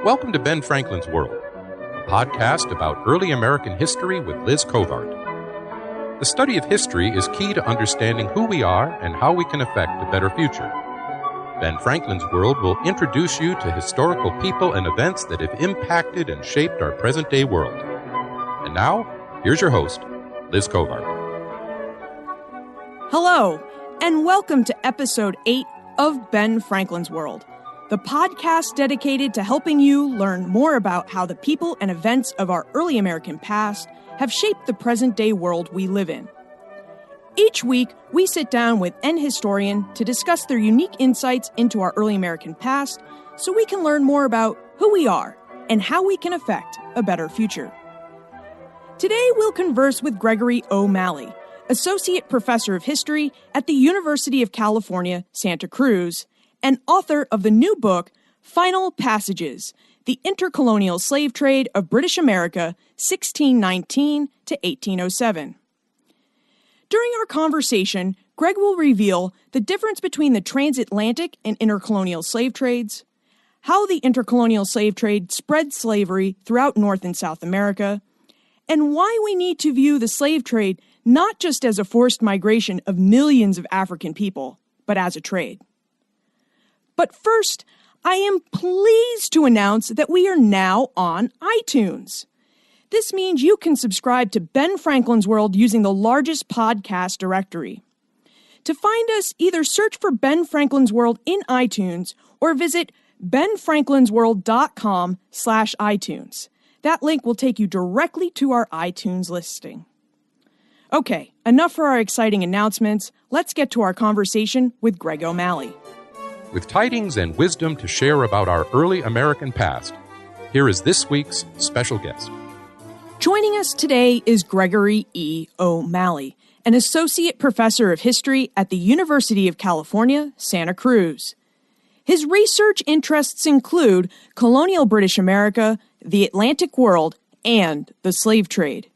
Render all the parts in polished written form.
Welcome to Ben Franklin's World, a podcast about early American history with Liz Covart. The study of history is key to understanding who we are and how we can affect a better future. Ben Franklin's World will introduce you to historical people and events that have impacted and shaped our present-day world. And now, here's your host, Liz Covart. Hello, and welcome to Episode 8 of Ben Franklin's World, the podcast dedicated to helping you learn more about how the people and events of our early American past have shaped the present-day world we live in. Each week, we sit down with an historian to discuss their unique insights into our early American past so we can learn more about who we are and how we can affect a better future. Today, we'll converse with Gregory O'Malley, Associate Professor of History at the University of California, Santa Cruz, and author of the new book, Final Passages, The Intercolonial Slave Trade of British America, 1619 to 1807. During our conversation, Greg will reveal the difference between the transatlantic and intercolonial slave trades, how the intercolonial slave trade spread slavery throughout North and South America, and why we need to view the slave trade not just as a forced migration of millions of African people, but as a trade. But first, I am pleased to announce that we are now on iTunes. This means you can subscribe to Ben Franklin's World using the largest podcast directory. To find us, either search for Ben Franklin's World in iTunes or visit benfranklinsworld.com/iTunes. That link will take you directly to our iTunes listing. Okay, enough for our exciting announcements. Let's get to our conversation with Greg O'Malley. With tidings and wisdom to share about our early American past, here is this week's special guest. Joining us today is Gregory E. O'Malley, an Associate Professor of History at the University of California, Santa Cruz. His research interests include colonial British America, the Atlantic world, and the slave trade.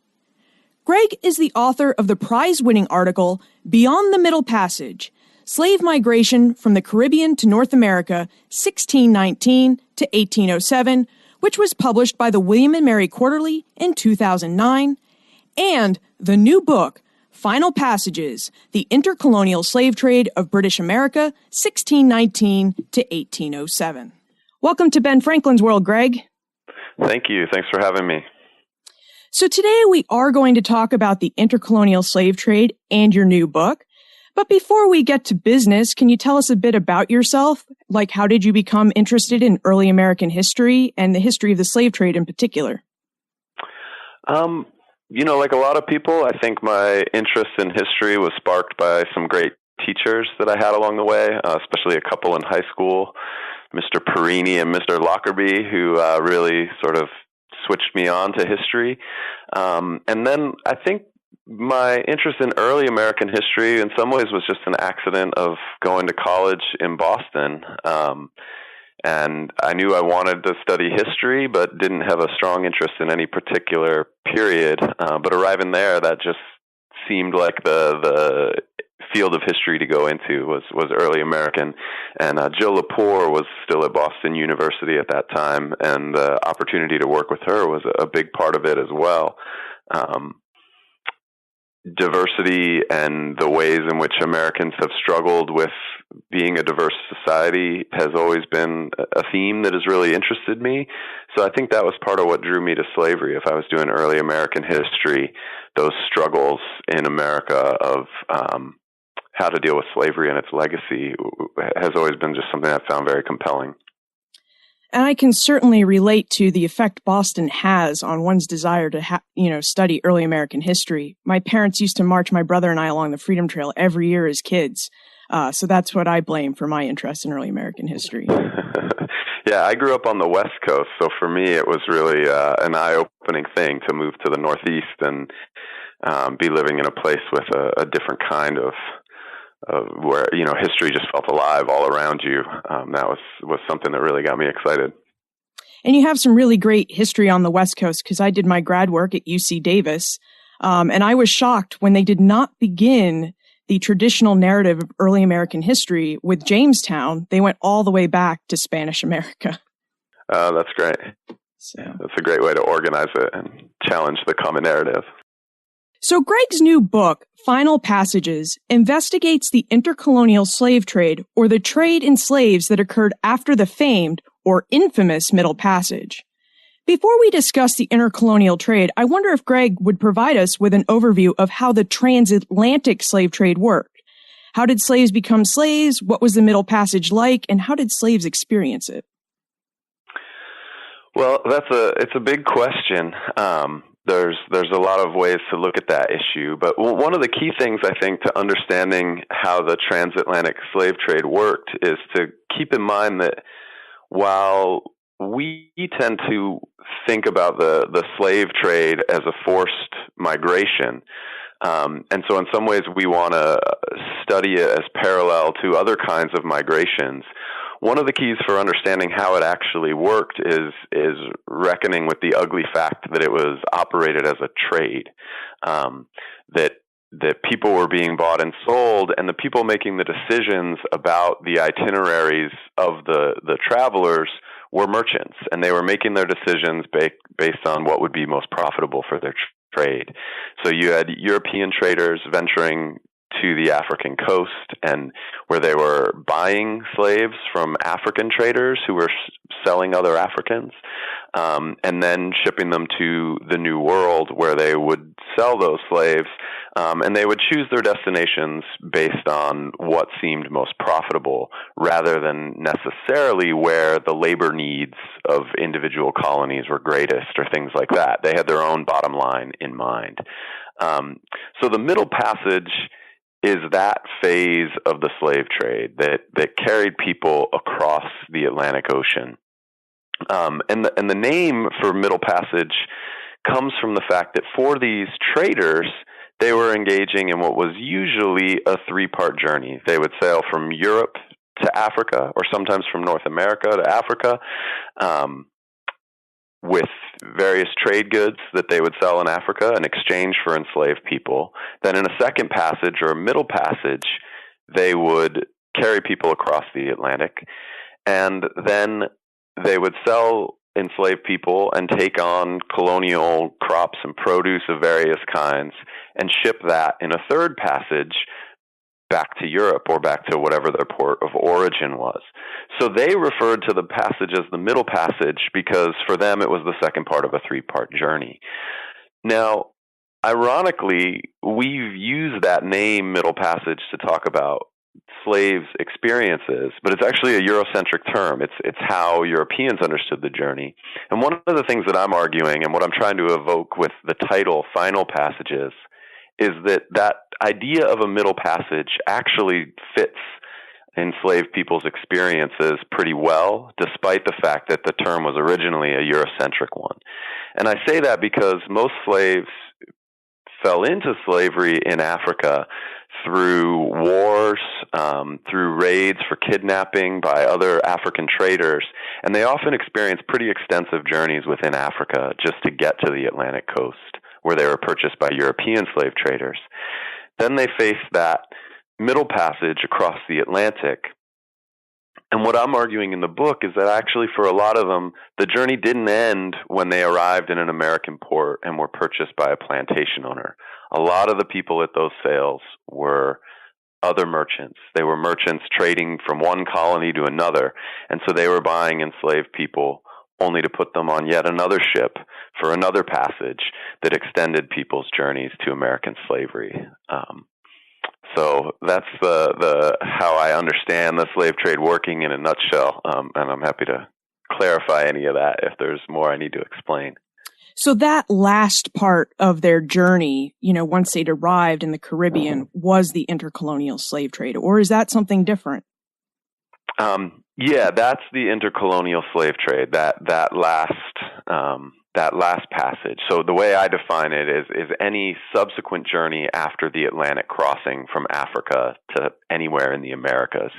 Greg is the author of the prize-winning article, Beyond the Middle Passage, Slave Migration from the Caribbean to North America, 1619 to 1807, which was published by the William and Mary Quarterly in 2009, and the new book, Final Passages, The Intercolonial Slave Trade of British America, 1619 to 1807. Welcome to Ben Franklin's World, Greg. Thank you. Thanks for having me. So today we are going to talk about the intercolonial slave trade and your new book. But before we get to business, can you tell us a bit about yourself? Like, how did you become interested in early American history and the history of the slave trade in particular? Like a lot of people, I think my interest in history was sparked by some great teachers that I had along the way, especially a couple in high school, Mr. Perini and Mr. Lockerbie, who really sort of switched me on to history. And then I think my interest in early American history in some ways was just an accident of going to college in Boston. And I knew I wanted to study history, but didn't have a strong interest in any particular period. But arriving there, that just seemed like the field of history to go into was early American. And Jill Lepore was still at Boston University at that time, and the opportunity to work with her was a big part of it as well. Diversity and the ways in which Americans have struggled with being a diverse society has always been a theme that has really interested me. So I think that was part of what drew me to slavery. If I was doing early American history, those struggles in America of how to deal with slavery and its legacy has always been just something I found very compelling. And I can certainly relate to the effect Boston has on one's desire to study early American history. My parents used to march my brother and I along the Freedom Trail every year as kids. So that's what I blame for my interest in early American history. Yeah, I grew up on the West Coast, so for me it was really an eye-opening thing to move to the Northeast and be living in a place with a different kind of where history just felt alive all around you. That was something that really got me excited. And you have some really great history on the West Coast, because I did my grad work at UC Davis, and I was shocked when they did not begin the traditional narrative of early American history with Jamestown. They went all the way back to Spanish America. That's great. So that's a great way to organize it and challenge the common narrative. So Greg's new book, Final Passages, investigates the intercolonial slave trade, or the trade in slaves that occurred after the famed or infamous Middle Passage. Before we discuss the intercolonial trade, I wonder if Greg would provide us with an overview of how the transatlantic slave trade worked. How did slaves become slaves? What was the Middle Passage like? And how did slaves experience it? Well, it's a big question. There's a lot of ways to look at that issue, but one of the key things I think to understanding how the transatlantic slave trade worked is to keep in mind that while we tend to think about the slave trade as a forced migration, and so in some ways we want to study it as parallel to other kinds of migrations. One of the keys for understanding how it actually worked is reckoning with the ugly fact that it was operated as a trade, that people were being bought and sold, and the people making the decisions about the itineraries of the travelers were merchants, and they were making their decisions based on what would be most profitable for their trade. So you had European traders venturing to the African coast, and where they were buying slaves from African traders who were selling other Africans, and then shipping them to the New World, where they would sell those slaves, and they would choose their destinations based on what seemed most profitable, rather than necessarily where the labor needs of individual colonies were greatest or things like that. They had their own bottom line in mind. So the Middle Passage is that phase of the slave trade that carried people across the Atlantic Ocean. And the name for Middle Passage comes from the fact that for these traders, they were engaging in what was usually a three-part journey. They would sail from Europe to Africa, or sometimes from North America to Africa, with various trade goods that they would sell in Africa in exchange for enslaved people. Then in a second passage, or a middle passage, they would carry people across the Atlantic, and then they would sell enslaved people and take on colonial crops and produce of various kinds and ship that in a third passage back to Europe or back to whatever their port of origin was. So they referred to the passage as the Middle Passage because for them it was the second part of a three-part journey. Now, ironically, we've used that name Middle Passage to talk about slaves' experiences, but it's actually a Eurocentric term. It's how Europeans understood the journey. And one of the things that I'm arguing and what I'm trying to evoke with the title Final Passages is that idea of a middle passage actually fits enslaved people's experiences pretty well, despite the fact that the term was originally a Eurocentric one. And I say that because most slaves fell into slavery in Africa through wars, through raids for kidnapping by other African traders, and they often experienced pretty extensive journeys within Africa just to get to the Atlantic coast, where they were purchased by European slave traders. Then they faced that middle passage across the Atlantic. And what I'm arguing in the book is that actually for a lot of them, the journey didn't end when they arrived in an American port and were purchased by a plantation owner. A lot of the people at those sales were other merchants. They were merchants trading from one colony to another, and so they were buying enslaved people only to put them on yet another ship for another passage that extended people's journeys to American slavery. So that's the how I understand the slave trade working in a nutshell, and I'm happy to clarify any of that if there's more I need to explain. So that last part of their journey, once they'd arrived in the Caribbean, was the intercolonial slave trade, or is that something different? Yeah, that's the intercolonial slave trade. That last passage. So the way I define it is any subsequent journey after the Atlantic crossing from Africa to anywhere in the Americas.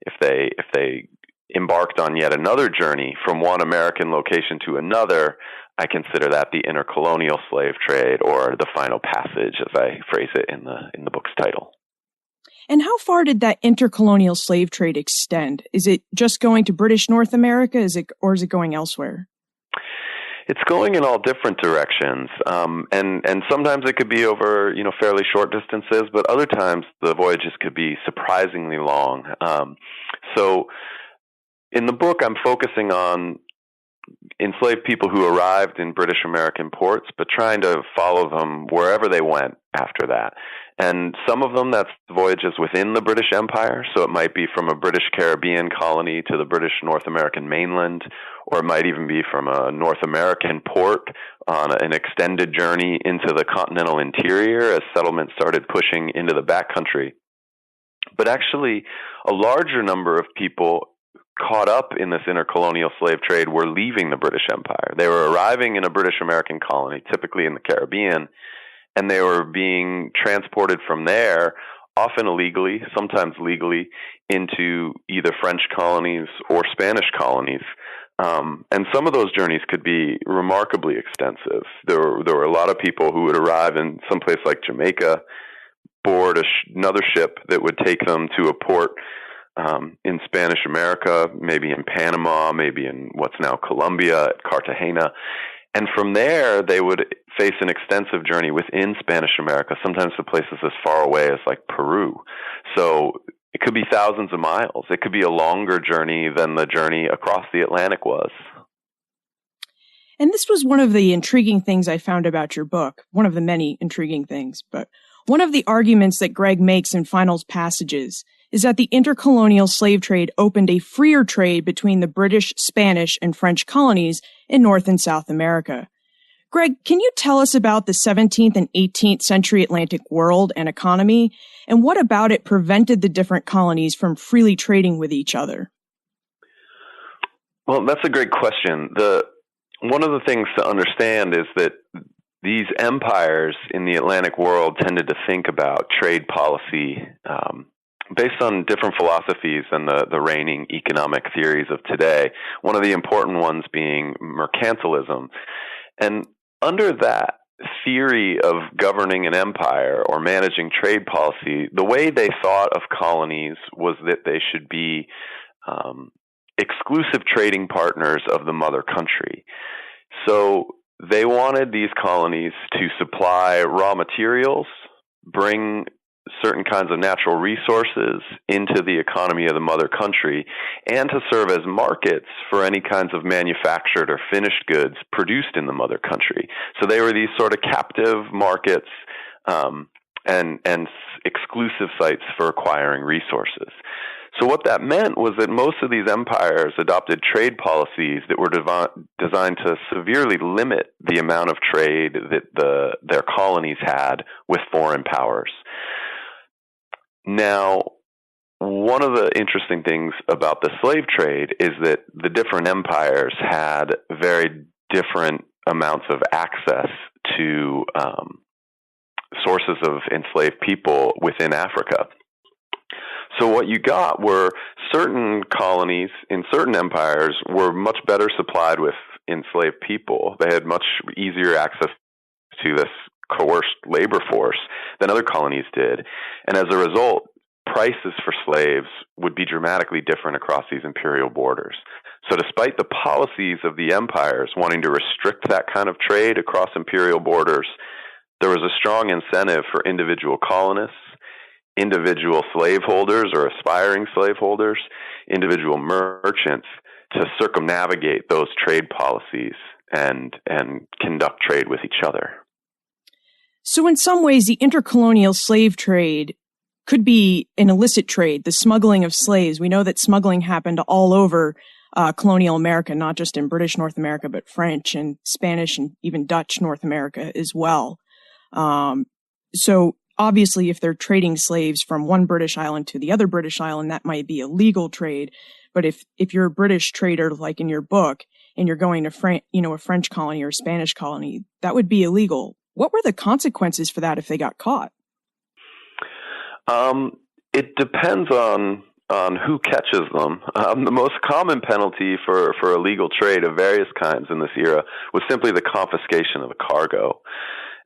If they embarked on yet another journey from one American location to another, I consider that the intercolonial slave trade, or the final passage, as I phrase it in the book's title. And how far did that intercolonial slave trade extend? Is it just going to British North America? Or is it going elsewhere? It's going in all different directions, and sometimes it could be over fairly short distances, but other times the voyages could be surprisingly long. So, in the book, I'm focusing on enslaved people who arrived in British American ports, but trying to follow them wherever they went after that. And some of them, that's voyages within the British Empire. So it might be from a British Caribbean colony to the British North American mainland, or it might even be from a North American port on an extended journey into the continental interior as settlements started pushing into the backcountry. But actually, a larger number of people caught up in this intercolonial slave trade were leaving the British Empire. They were arriving in a British American colony, typically in the Caribbean, and they were being transported from there, often illegally, sometimes legally, into either French colonies or Spanish colonies. And some of those journeys could be remarkably extensive. There were a lot of people who would arrive in some place like Jamaica, board another ship that would take them to a port in Spanish America, maybe in Panama, maybe in what's now Colombia, at Cartagena. And from there, they would face an extensive journey within Spanish America, sometimes to places as far away as like Peru. So it could be thousands of miles. It could be a longer journey than the journey across the Atlantic was. And this was one of the intriguing things I found about your book, one of the many intriguing things. But one of the arguments that Greg makes in Final's passages is that the intercolonial slave trade opened a freer trade between the British, Spanish, and French colonies in North and South America. Greg, can you tell us about the 17th and 18th century Atlantic world and economy, and what about it prevented the different colonies from freely trading with each other? Well, that's a great question. One of the things to understand is that these empires in the Atlantic world tended to think about trade policy based on different philosophies than the reigning economic theories of today, one of the important ones being mercantilism. And under that theory of governing an empire or managing trade policy, the way they thought of colonies was that they should be exclusive trading partners of the mother country. So they wanted these colonies to supply raw materials, bring certain kinds of natural resources into the economy of the mother country, and to serve as markets for any kinds of manufactured or finished goods produced in the mother country. So they were these sort of captive markets and exclusive sites for acquiring resources. So what that meant was that most of these empires adopted trade policies that were designed to severely limit the amount of trade that their colonies had with foreign powers. Now, one of the interesting things about the slave trade is that the different empires had very different amounts of access to sources of enslaved people within Africa. So what you got were certain colonies in certain empires were much better supplied with enslaved people. They had much easier access to this coerced labor force than other colonies did. And as a result, prices for slaves would be dramatically different across these imperial borders. So despite the policies of the empires wanting to restrict that kind of trade across imperial borders, there was a strong incentive for individual colonists, individual slaveholders or aspiring slaveholders, individual merchants to circumnavigate those trade policies and conduct trade with each other. So in some ways, the intercolonial slave trade could be an illicit trade, the smuggling of slaves. We know that smuggling happened all over colonial America, not just in British North America, but French and Spanish and even Dutch North America as well. So obviously, if they're trading slaves from one British island to the other British island, that might be a legal trade. But if you're a British trader, like in your book, and you're going to a French colony or a Spanish colony, that would be illegal. What were the consequences for that if they got caught? It depends on who catches them. The most common penalty for illegal trade of various kinds in this era was simply the confiscation of the cargo.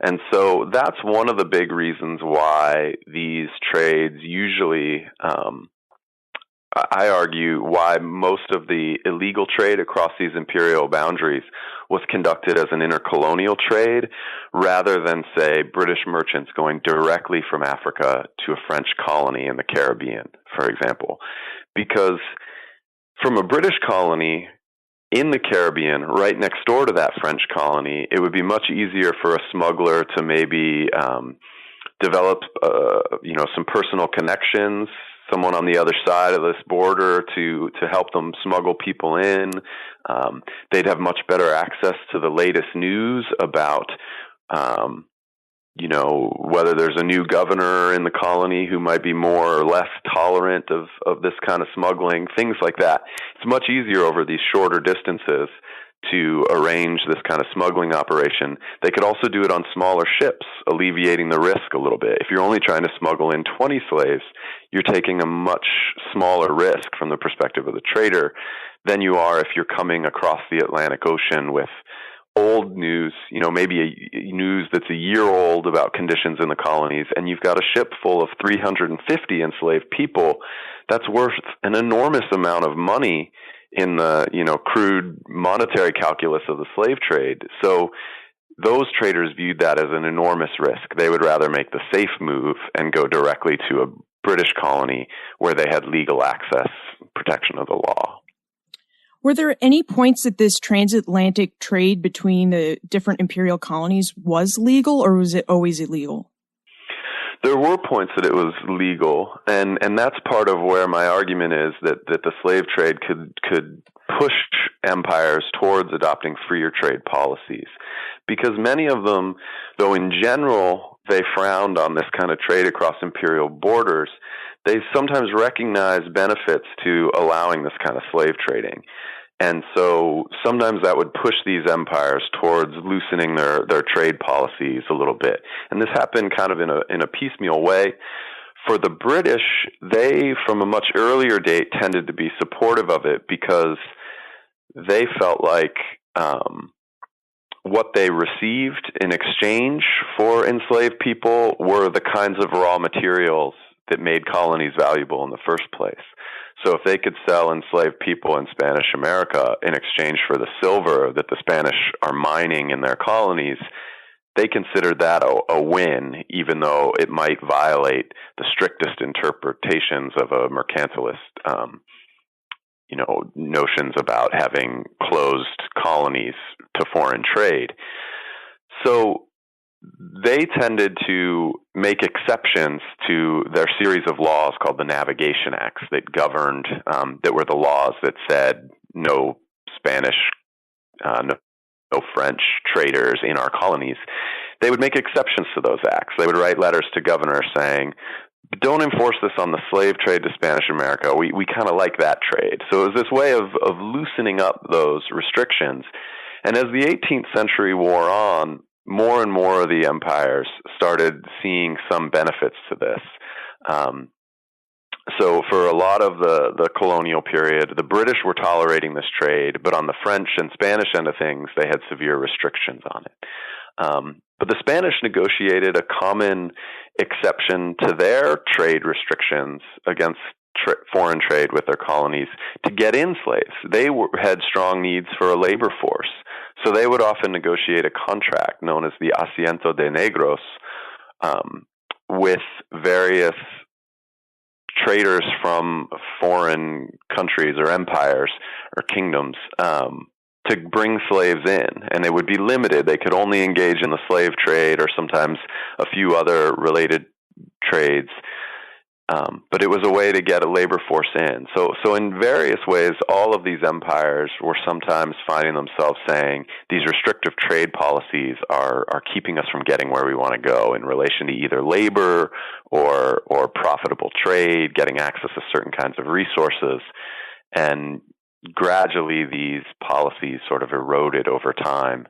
And so that's one of the big reasons why these trades usually, I argue, why most of the illegal trade across these imperial boundaries was conducted as an intercolonial trade rather than, say, British merchants going directly from Africa to a French colony in the Caribbean, for example. Because from a British colony in the Caribbean, right next door to that French colony, it would be much easier for a smuggler to maybe develop, some personal connections, someone on the other side of this border to help them smuggle people in. They'd have much better access to the latest news about, whether there's a new governor in the colony who might be more or less tolerant of this kind of smuggling, things like that. It's much easier over these shorter distances to arrange this kind of smuggling operation. They could also do it on smaller ships, alleviating the risk a little bit. If you're only trying to smuggle in 20 slaves, you're taking a much smaller risk from the perspective of the trader than you are if you're coming across the Atlantic Ocean with old news, maybe news that's a year old about conditions in the colonies, and you've got a ship full of 350 enslaved people. That's worth an enormous amount of money in the, crude monetary calculus of the slave trade. So those traders viewed that as an enormous risk. They would rather make the safe move and go directly to a British colony where they had legal access, protection of the law. Were there any points that this transatlantic trade between the different imperial colonies was legal, or was it always illegal? There were points that it was legal, and that's part of where my argument is that the slave trade could push empires towards adopting freer trade policies. Because many of them, though in general they frowned on this kind of trade across imperial borders, they sometimes recognize benefits to allowing this kind of slave trading. And so sometimes that would push these empires towards loosening their trade policies a little bit. And this happened kind of in a piecemeal way. For the British, they, from a much earlier date, tended to be supportive of it because they felt like what they received in exchange for enslaved people were the kinds of raw materials that made colonies valuable in the first place. So if they could sell enslaved people in Spanish America in exchange for the silver that the Spanish are mining in their colonies, they considered that a win, even though it might violate the strictest interpretations of a mercantilist, notions about having closed colonies to foreign trade. So they tended to make exceptions to their series of laws called the Navigation Acts that governed, that were the laws that said no Spanish, no French traders in our colonies. They would make exceptions to those acts. They would write letters to governors saying, don't enforce this on the slave trade to Spanish America. We kind of like that trade. So it was this way of loosening up those restrictions. And as the 18th century wore on, more and more of the empires started seeing some benefits to this. So for a lot of the colonial period, the British were tolerating this trade, but on the French and Spanish end of things, they had severe restrictions on it. But the Spanish negotiated a common exception to their trade restrictions against foreign trade with their colonies to get in slaves. They had strong needs for a labor force. So they would often negotiate a contract known as the Asiento de Negros with various traders from foreign countries or empires or kingdoms to bring slaves in. And they would be limited. They could only engage in the slave trade or sometimes a few other related trades. But it was a way to get a labor force in. So in various ways, all of these empires were sometimes finding themselves saying these restrictive trade policies are keeping us from getting where we want to go in relation to either labor or profitable trade, getting access to certain kinds of resources. And gradually these policies sort of eroded over time.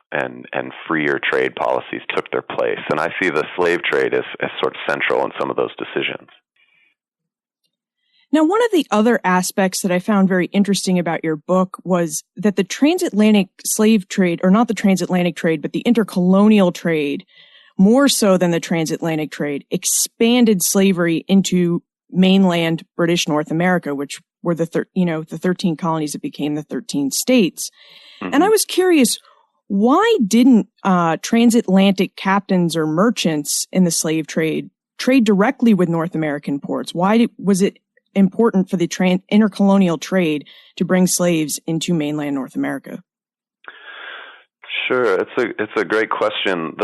And freer trade policies took their place. And I see the slave trade as sort of central in some of those decisions. Now, one of the other aspects that I found very interesting about your book was that the transatlantic slave trade, or not the transatlantic trade, but the intercolonial trade, more so than the transatlantic trade, expanded slavery into mainland British North America, which were the 13 colonies that became the 13 states. Mm-hmm. And I was curious, why didn't transatlantic captains or merchants in the slave trade directly with North American ports? Why was it important for the intercolonial trade to bring slaves into mainland North America? Sure, it's a great question.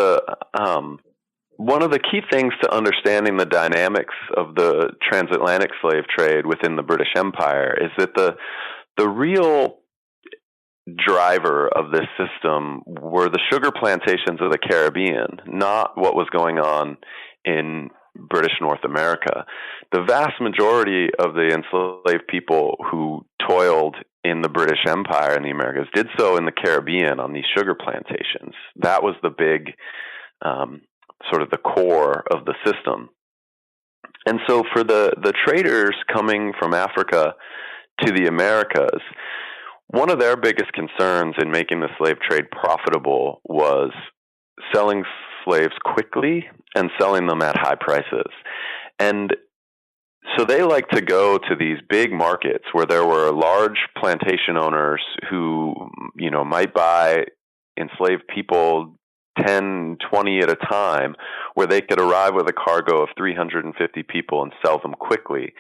One of the key things to understanding the dynamics of the transatlantic slave trade within the British Empire is that the real driver of this system were the sugar plantations of the Caribbean, not what was going on in British North America. The vast majority of the enslaved people who toiled in the British Empire in the Americas did so in the Caribbean on these sugar plantations. That was the big, sort of the core of the system. And so for the traders coming from Africa to the Americas, one of their biggest concerns in making the slave trade profitable was selling slaves quickly and selling them at high prices. And so they like to go to these big markets where there were large plantation owners who, might buy enslaved people 10, 20 at a time, where they could arrive with a cargo of 350 people and sell them quickly,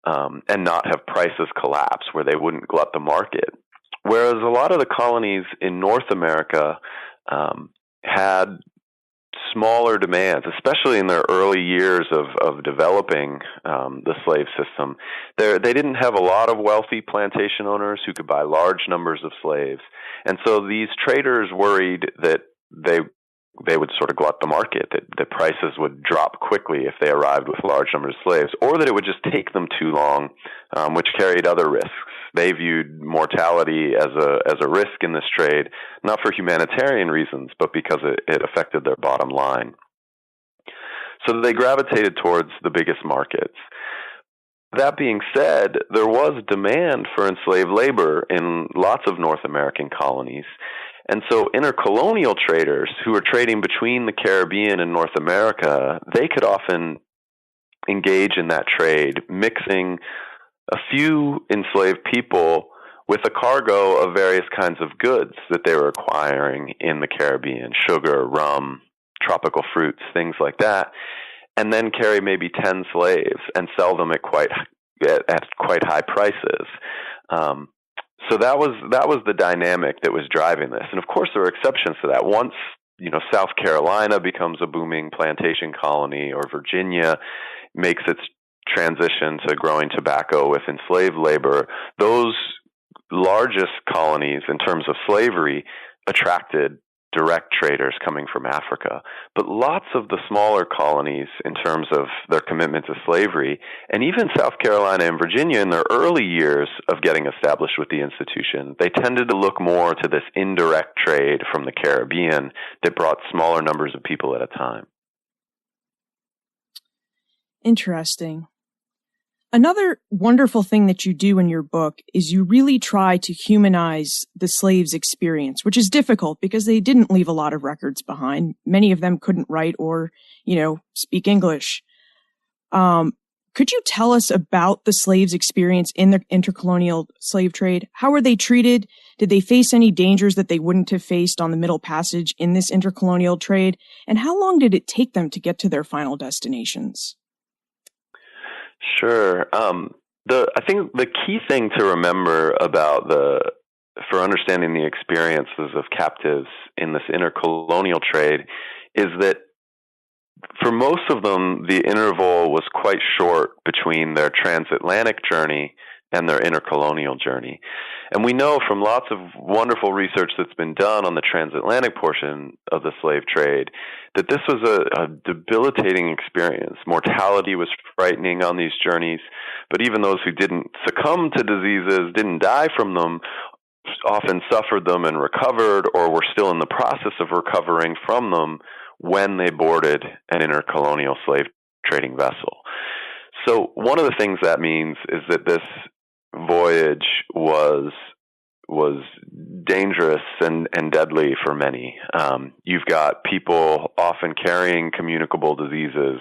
and not have prices collapse where they wouldn't glut the market. Whereas a lot of the colonies in North America had smaller demands, especially in their early years of developing the slave system. They didn't have a lot of wealthy plantation owners who could buy large numbers of slaves. And so these traders worried that they would sort of glut the market, that the prices would drop quickly if they arrived with large numbers of slaves, or that it would just take them too long, which carried other risks. They viewed mortality as a risk in this trade, not for humanitarian reasons, but because it affected their bottom line. So they gravitated towards the biggest markets. That being said, there was demand for enslaved labor in lots of North American colonies. And so intercolonial traders who were trading between the Caribbean and North America, they could often engage in that trade, mixing a few enslaved people with a cargo of various kinds of goods that they were acquiring in the Caribbean, sugar, rum, tropical fruits, things like that, and then carry maybe 10 slaves and sell them at quite high prices. So that was the dynamic that was driving this. And of course there were exceptions to that. Once, South Carolina becomes a booming plantation colony, or Virginia makes its transition to growing tobacco with enslaved labor, those largest colonies in terms of slavery attracted direct traders coming from Africa. But lots of the smaller colonies, in terms of their commitment to slavery, and even South Carolina and Virginia in their early years of getting established with the institution, they tended to look more to this indirect trade from the Caribbean that brought smaller numbers of people at a time. Interesting. Another wonderful thing that you do in your book is you really try to humanize the slaves' experience, which is difficult because they didn't leave a lot of records behind. Many of them couldn't write or, speak English. Could you tell us about the slaves' experience in the intercolonial slave trade? How were they treated? Did they face any dangers that they wouldn't have faced on the Middle Passage in this intercolonial trade? And how long did it take them to get to their final destinations? Sure. I think the key thing to remember for understanding the experiences of captives in this intercolonial trade is that for most of them, the interval was quite short between their transatlantic journey and their intercolonial journey. And we know from lots of wonderful research that's been done on the transatlantic portion of the slave trade that this was a debilitating experience. Mortality was frightening on these journeys, but even those who didn't succumb to diseases, didn't die from them, often suffered them and recovered, or were still in the process of recovering from them when they boarded an intercolonial slave trading vessel. So one of the things that means is that this voyage was dangerous and deadly for many. You've got people often carrying communicable diseases,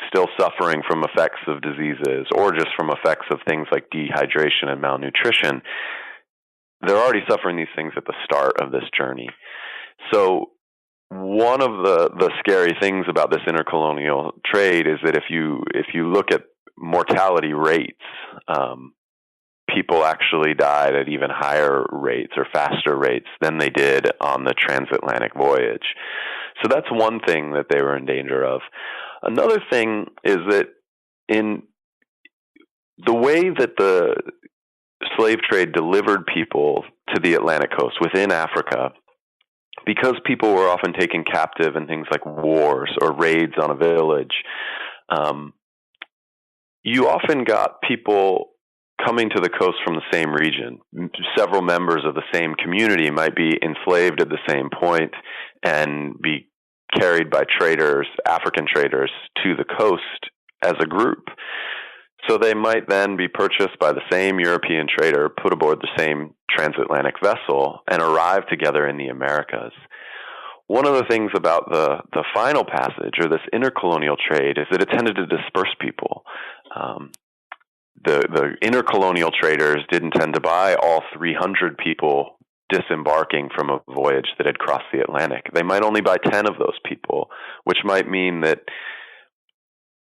still suffering from effects of diseases, or just from effects of things like dehydration and malnutrition. They're already suffering these things at the start of this journey. So one of the scary things about this intercolonial trade is that if you look at mortality rates, people actually died at even higher rates or faster rates than they did on the transatlantic voyage. So that's one thing that they were in danger of. Another thing is that in the way that the slave trade delivered people to the Atlantic coast within Africa, because people were often taken captive in things like wars or raids on a village, you often got people coming to the coast from the same region. Several members of the same community might be enslaved at the same point and be carried by traders, African traders, to the coast as a group. So they might then be purchased by the same European trader, put aboard the same transatlantic vessel, and arrive together in the Americas. One of the things about the final passage, or this intercolonial trade, is that it tended to disperse people. The intercolonial traders didn't tend to buy all 300 people disembarking from a voyage that had crossed the Atlantic. They might only buy 10 of those people, which might mean that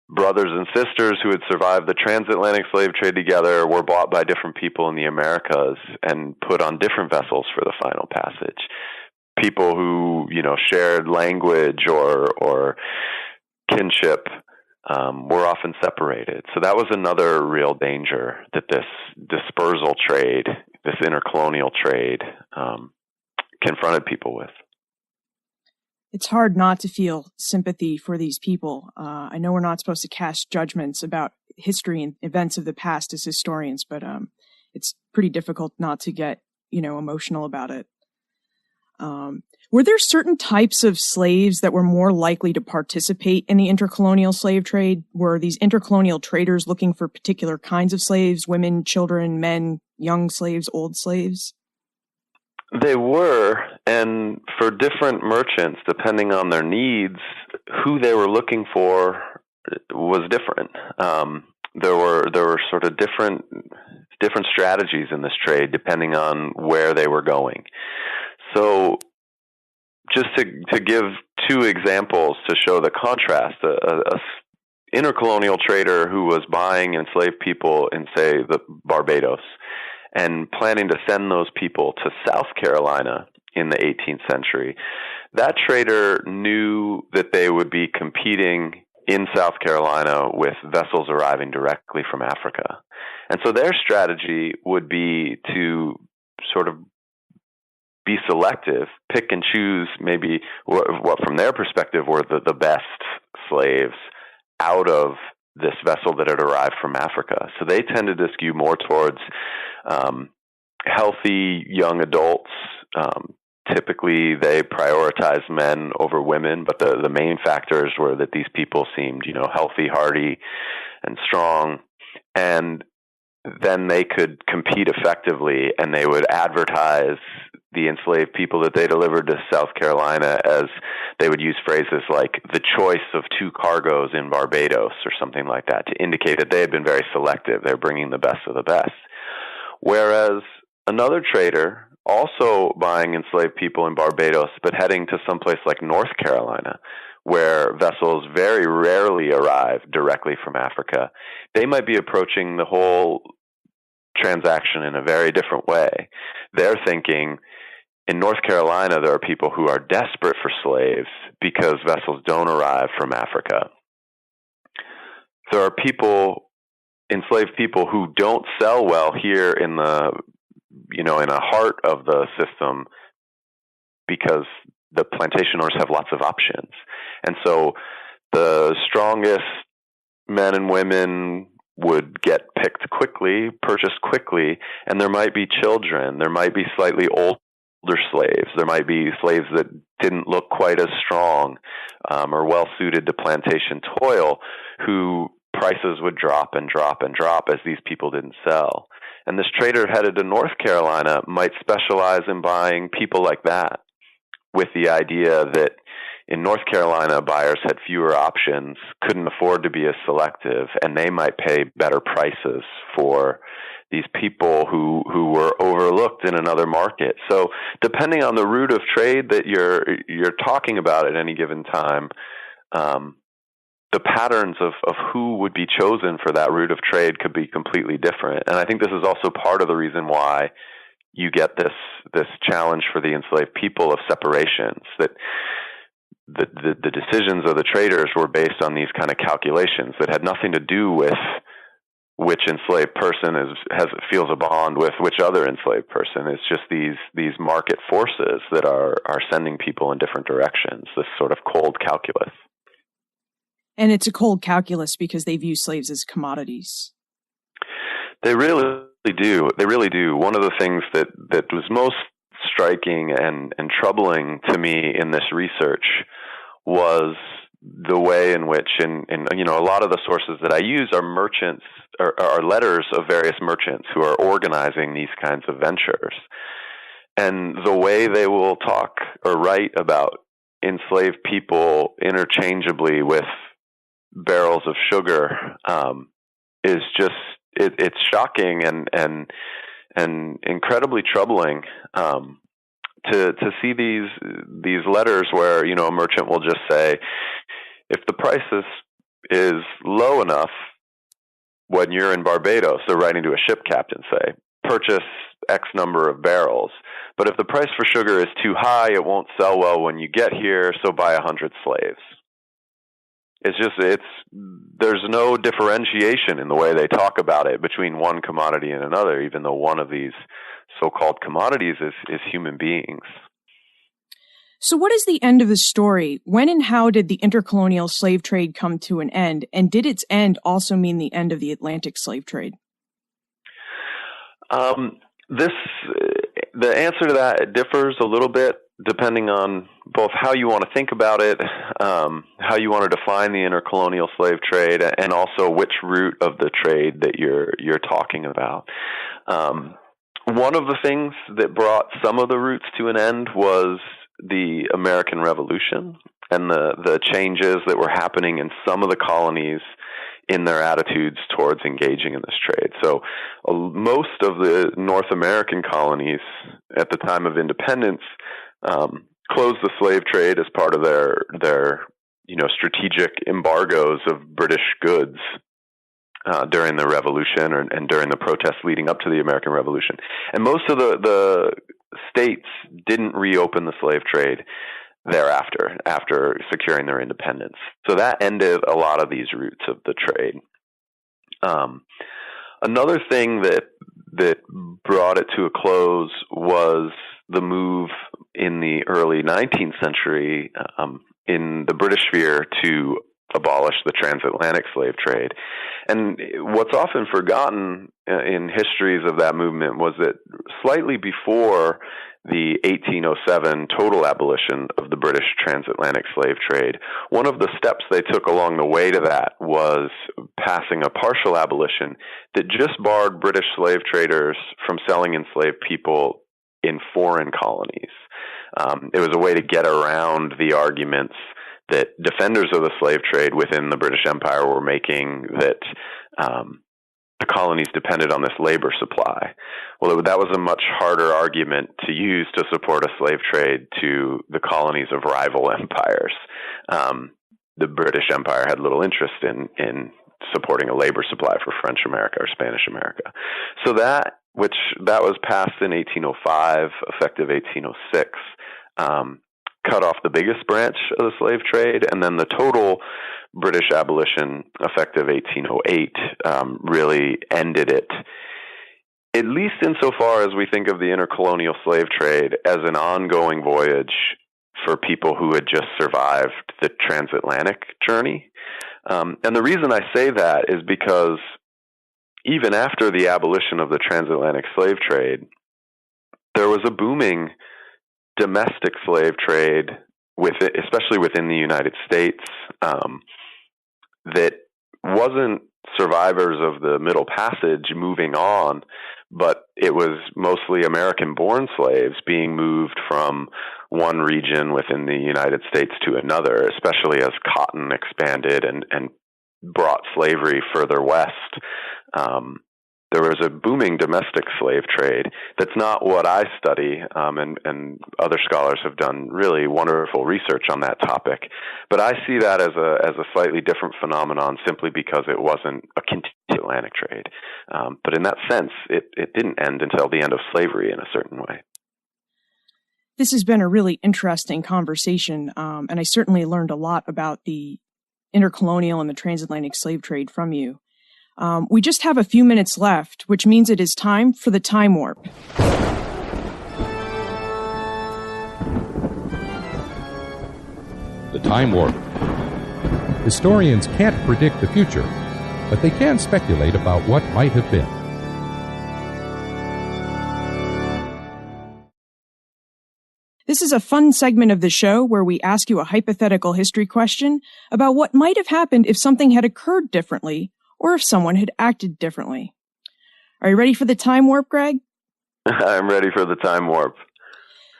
brothers and sisters who had survived the transatlantic slave trade together were bought by different people in the Americas and put on different vessels for the final passage. People who, shared language or kinship were often separated. So that was another real danger that this dispersal trade, this intercolonial trade, confronted people with. It's hard not to feel sympathy for these people. I know we're not supposed to cast judgments about history and events of the past as historians, but it's pretty difficult not to get, emotional about it. Were there certain types of slaves that were more likely to participate in the intercolonial slave trade? Were these intercolonial traders looking for particular kinds of slaves, women, children, men, young slaves, old slaves? They were, and for different merchants, depending on their needs, who they were looking for was different. There were sort of different strategies in this trade depending on where they were going. So, just to give two examples to show the contrast, a intercolonial trader who was buying enslaved people in, say, the Barbados, and planning to send those people to South Carolina in the 18th century, that trader knew that they would be competing in South Carolina with vessels arriving directly from Africa. And so their strategy would be to sort of be selective, pick and choose maybe what from their perspective were the best slaves out of this vessel that had arrived from Africa. So they tended to skew more towards healthy young adults. Typically, they prioritized men over women, but the main factors were that these people seemed, healthy, hardy, and strong, and then they could compete effectively, and they would advertise the enslaved people that they delivered to South Carolina as, they would use phrases like the choice of two cargoes in Barbados or something like that to indicate that they had been very selective. They're bringing the best of the best. Whereas another trader, also buying enslaved people in Barbados, but heading to someplace like North Carolina, where vessels very rarely arrive directly from Africa, they might be approaching the whole transaction in a very different way. They're thinking, in North Carolina, there are people who are desperate for slaves because vessels don't arrive from Africa. There are enslaved people who don't sell well here in the heart of the system because the plantation owners have lots of options. And so the strongest men and women would get picked quickly, purchased quickly, and there might be children, there might be slightly older slaves, there might be slaves that didn't look quite as strong or well suited to plantation toil, who prices would drop and drop and drop as these people didn't sell. And this trader headed to North Carolina might specialize in buying people like that, with the idea that in North Carolina, buyers had fewer options, couldn't afford to be as selective, and they might pay better prices for these people who were overlooked in another market. So depending on the route of trade that you're talking about at any given time, the patterns of who would be chosen for that route of trade could be completely different. And I think this is also part of the reason why you get this challenge for the enslaved people of separations, that the decisions of the traders were based on these kind of calculations that had nothing to do with which enslaved person feels a bond with which other enslaved person. It's just these market forces that are sending people in different directions, this sort of cold calculus. And it's a cold calculus because they view slaves as commodities. They really do. They really do. One of the things that was most striking and troubling to me in this research was the way in which, and a lot of the sources that I use are merchants, are letters of various merchants who are organizing these kinds of ventures. And the way they will talk or write about enslaved people interchangeably with barrels of sugar is just it's shocking and incredibly troubling to see these letters where a merchant will just say, if the price is low enough when you're in Barbados, they're writing to a ship captain, say, purchase X number of barrels. But if the price for sugar is too high, it won't sell well when you get here, so buy 100 slaves. There's no differentiation in the way they talk about it between one commodity and another, even though one of these so-called commodities is human beings. So what is the end of the story? When and how did the intercolonial slave trade come to an end? And did its end also mean the end of the Atlantic slave trade? The answer to that differs a little bit depending on both how you want to think about it, how you want to define the intercolonial slave trade, and also which route of the trade that you're talking about. One of the things that brought some of the routes to an end was the American Revolution and the changes that were happening in some of the colonies in their attitudes towards engaging in this trade. So most of the North American colonies at the time of independence closed the slave trade as part of their strategic embargoes of British goods during the Revolution and during the protests leading up to the American Revolution. And most of the states didn't reopen the slave trade thereafter, after securing their independence. So that ended a lot of these routes of the trade. Another thing that brought it to a close was the move in the early 19th century in the British sphere to abolish the transatlantic slave trade. And what's often forgotten in histories of that movement was that slightly before the 1807 total abolition of the British transatlantic slave trade, one of the steps they took along the way to that was passing a partial abolition that just barred British slave traders from selling enslaved people in foreign colonies. It was a way to get around the arguments that defenders of the slave trade within the British Empire were making, that the colonies depended on this labor supply. Well, that was a much harder argument to use to support a slave trade to the colonies of rival empires. The British Empire had little interest in supporting a labor supply for French America or Spanish America. So that was passed in 1805, effective 1806, cut off the biggest branch of the slave trade, and then the total British abolition, effective 1808, really ended it, at least insofar as we think of the intercolonial slave trade as an ongoing voyage for people who had just survived the transatlantic journey. And the reason I say that is because even after the abolition of the transatlantic slave trade, there was a booming domestic slave trade, especially within the United States, that wasn't survivors of the Middle Passage moving on, but it was mostly American-born slaves being moved from one region within the United States to another, especially as cotton expanded and brought slavery further west. There was a booming domestic slave trade. That's not what I study, and other scholars have done really wonderful research on that topic. But I see that as a slightly different phenomenon, simply because it wasn't a Atlantic trade. But in that sense, it didn't end until the end of slavery in a certain way. This has been a really interesting conversation, and I certainly learned a lot about the intercolonial and the transatlantic slave trade from you. We just have a few minutes left, which means it is time for the time warp. The time warp. Historians can't predict the future, but they can speculate about what might have been. This is a fun segment of the show where we ask you a hypothetical history question about what might have happened if something had occurred differently, or if someone had acted differently. Are you ready for the time warp, Greg? I'm ready for the time warp.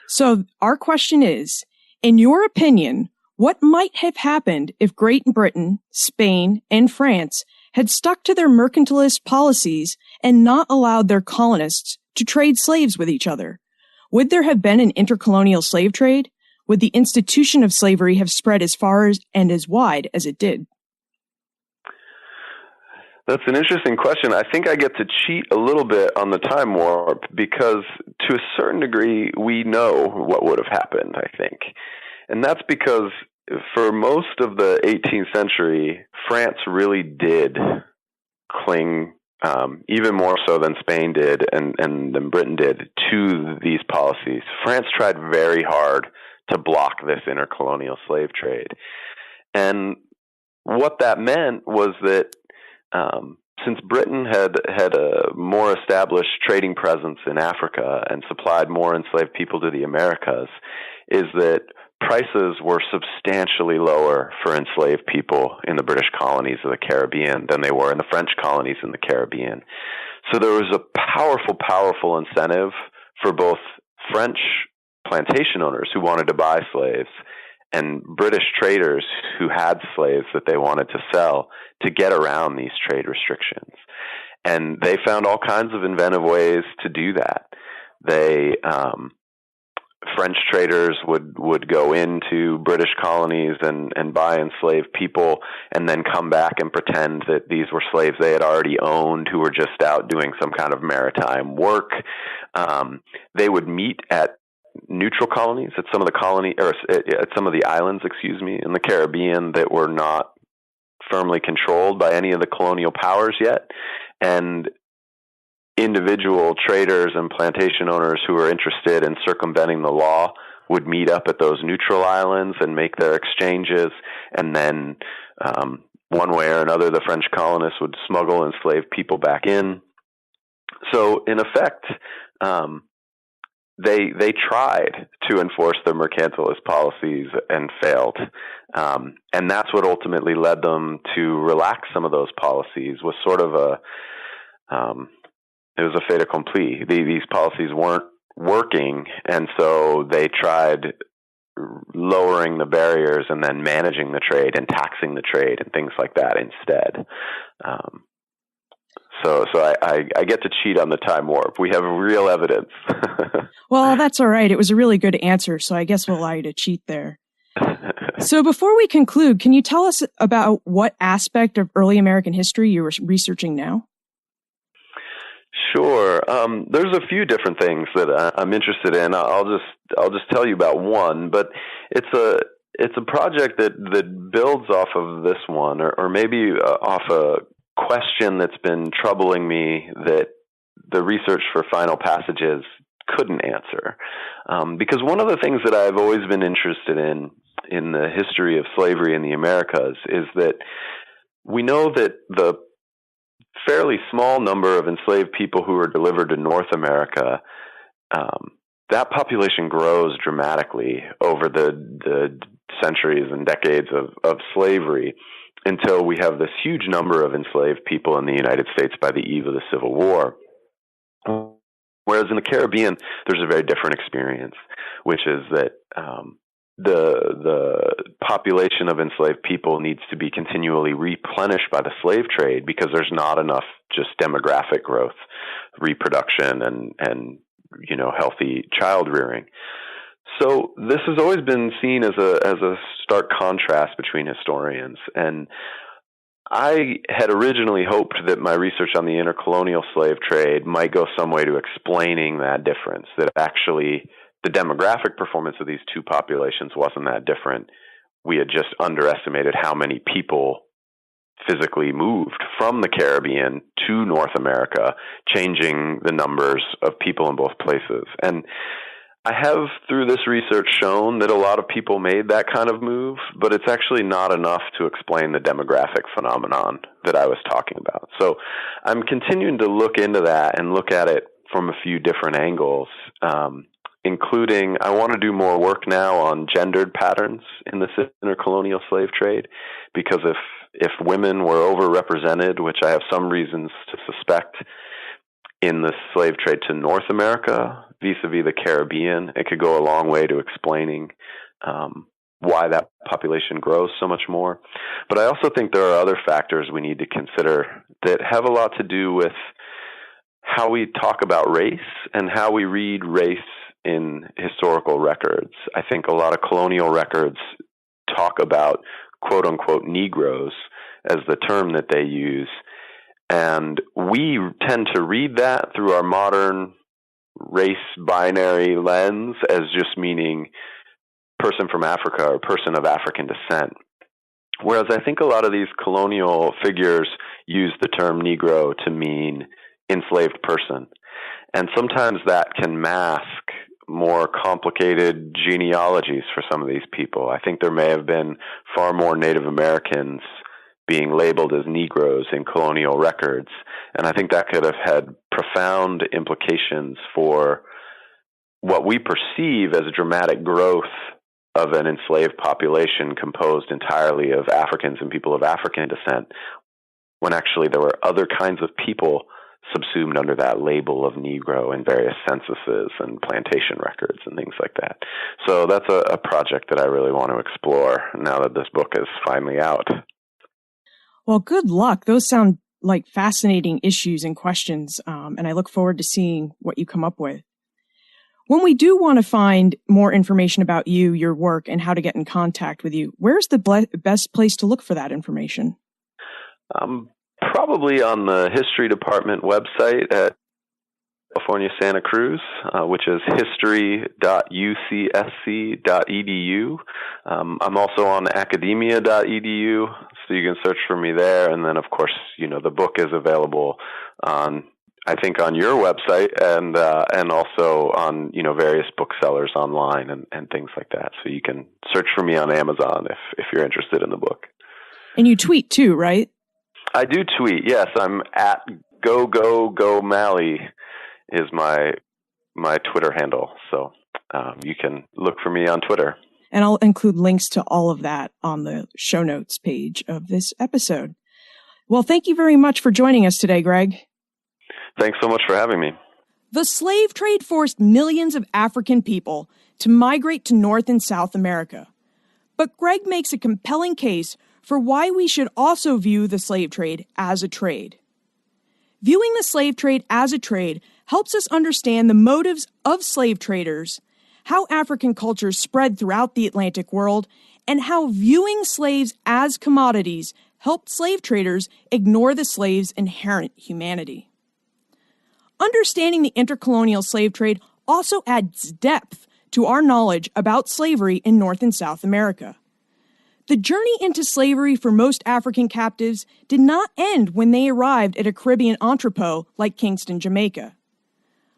So our question is, in your opinion, what might have happened if Great Britain, Spain, and France had stuck to their mercantilist policies and not allowed their colonists to trade slaves with each other? Would there have been an intercolonial slave trade? Would the institution of slavery have spread as far and as wide as it did? That's an interesting question. I think I get to cheat a little bit on the time warp because, to a certain degree, we know what would have happened, I think. And that's because for most of the 18th century, France really did cling, even more so than Spain did and than Britain did, to these policies. France tried very hard to block this intercolonial slave trade. And what that meant was that since Britain had a more established trading presence in Africa and supplied more enslaved people to the Americas, is that prices were substantially lower for enslaved people in the British colonies of the Caribbean than they were in the French colonies in the Caribbean. So there was a powerful incentive for both French plantation owners who wanted to buy slaves and British traders who had slaves that they wanted to sell to get around these trade restrictions. And they found all kinds of inventive ways to do that. French traders would go into British colonies and buy enslaved people and then come back and pretend that these were slaves they had already owned who were just out doing some kind of maritime work. They would meet at neutral colonies at some of the islands, in the Caribbean that were not firmly controlled by any of the colonial powers yet. And individual traders and plantation owners who were interested in circumventing the law would meet up at those neutral islands and make their exchanges. And then one way or another, the French colonists would smuggle enslaved people back in. So in effect, they tried to enforce their mercantilist policies and failed. And that's what ultimately led them to relax some of those policies, was sort of it was a fait accompli. These policies weren't working, and so they tried lowering the barriers and then managing the trade and taxing the trade and things like that instead. So I get to cheat on the time warp. We have real evidence. Well, that's all right. It was a really good answer, so I guess we'll allow you to cheat there. So before we conclude, can you tell us about what aspect of early American history you're researching now? Sure. There's a few different things that I'm interested in. I'll just tell you about one, but it's a project that builds off of this one, or maybe off a question that's been troubling me that the research for Final Passages couldn't answer. Because one of the things that I've always been interested in the history of slavery in the Americas is that we know that the fairly small number of enslaved people who were delivered to North America, that population grows dramatically over the centuries and decades of slavery. until we have this huge number of enslaved people in the United States by the eve of the Civil War. Whereas in the Caribbean, there's a very different experience, which is that the population of enslaved people needs to be continually replenished by the slave trade because there's not enough just demographic growth, reproduction, and healthy child rearing. So this has always been seen as a stark contrast between historians. And I had originally hoped that my research on the intercolonial slave trade might go some way to explaining that difference, that actually the demographic performance of these two populations wasn't that different. We had just underestimated how many people physically moved from the Caribbean to North America, changing the numbers of people in both places. And I have, through this research, shown that a lot of people made that kind of move, but it's actually not enough to explain the demographic phenomenon that I was talking about. So I'm continuing to look into that and look at it from a few different angles, including I want to do more work now on gendered patterns in the intercolonial slave trade, because if women were overrepresented, which I have some reasons to suspect, in the slave trade to North America vis-a-vis the Caribbean, it could go a long way to explaining why that population grows so much more. But I also think there are other factors we need to consider that have a lot to do with how we talk about race and how we read race in historical records. I think a lot of colonial records talk about quote-unquote Negroes as the term that they use, and we tend to read that through our modern race binary lens as just meaning person from Africa or person of African descent. Whereas I think a lot of these colonial figures use the term Negro to mean enslaved person. And sometimes that can mask more complicated genealogies for some of these people. I think there may have been far more Native Americans being labeled as Negroes in colonial records. And I think that could have had profound implications for what we perceive as a dramatic growth of an enslaved population composed entirely of Africans and people of African descent, when actually there were other kinds of people subsumed under that label of Negro in various censuses and plantation records and things like that. So that's a project that I really want to explore now that this book is finally out. Well, good luck. Those sound like fascinating issues and questions, and I look forward to seeing what you come up with. When we do want to find more information about you, your work, and how to get in contact with you, where's the best place to look for that information? Probably on the history department website at California Santa Cruz, which is history.ucsc.edu. I'm also on academia.edu, so you can search for me there. And then, of course, the book is available on your website and also on various booksellers online and things like that. So you can search for me on Amazon if you're interested in the book. And you tweet too, right? I do tweet. Yes, I'm at GoMalley is my Twitter handle. So you can look for me on Twitter. And I'll include links to all of that on the show notes page of this episode. Well, thank you very much for joining us today, Greg. Thanks so much for having me. The slave trade forced millions of African people to migrate to North and South America. But Greg makes a compelling case for why we should also view the slave trade as a trade. Viewing the slave trade as a trade helps us understand the motives of slave traders, how African cultures spread throughout the Atlantic world, and how viewing slaves as commodities helped slave traders ignore the slaves' inherent humanity. Understanding the intercolonial slave trade also adds depth to our knowledge about slavery in North and South America. The journey into slavery for most African captives did not end when they arrived at a Caribbean entrepôt like Kingston, Jamaica.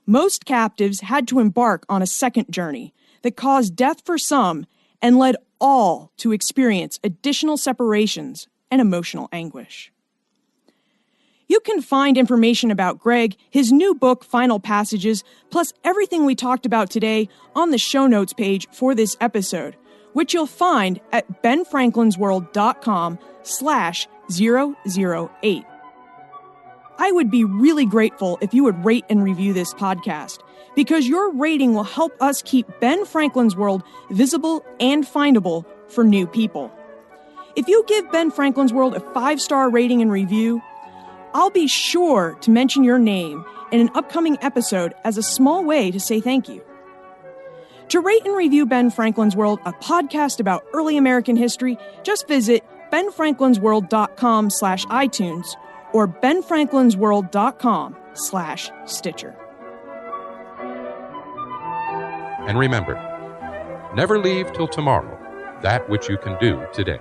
Most captives had to embark on a second journey that caused death for some and led all to experience additional separations and emotional anguish. You can find information about Greg, his new book, Final Passages, plus everything we talked about today on the show notes page for this episode, which you'll find at benfranklinsworld.com/008. I would be really grateful if you would rate and review this podcast, because your rating will help us keep Ben Franklin's World visible and findable for new people. If you give Ben Franklin's World a 5-star rating and review, I'll be sure to mention your name in an upcoming episode as a small way to say thank you. To rate and review Ben Franklin's World, a podcast about early American history, just visit benfranklinsworld.com/iTunes or benfranklinsworld.com/Stitcher. And remember, never leave till tomorrow that which you can do today.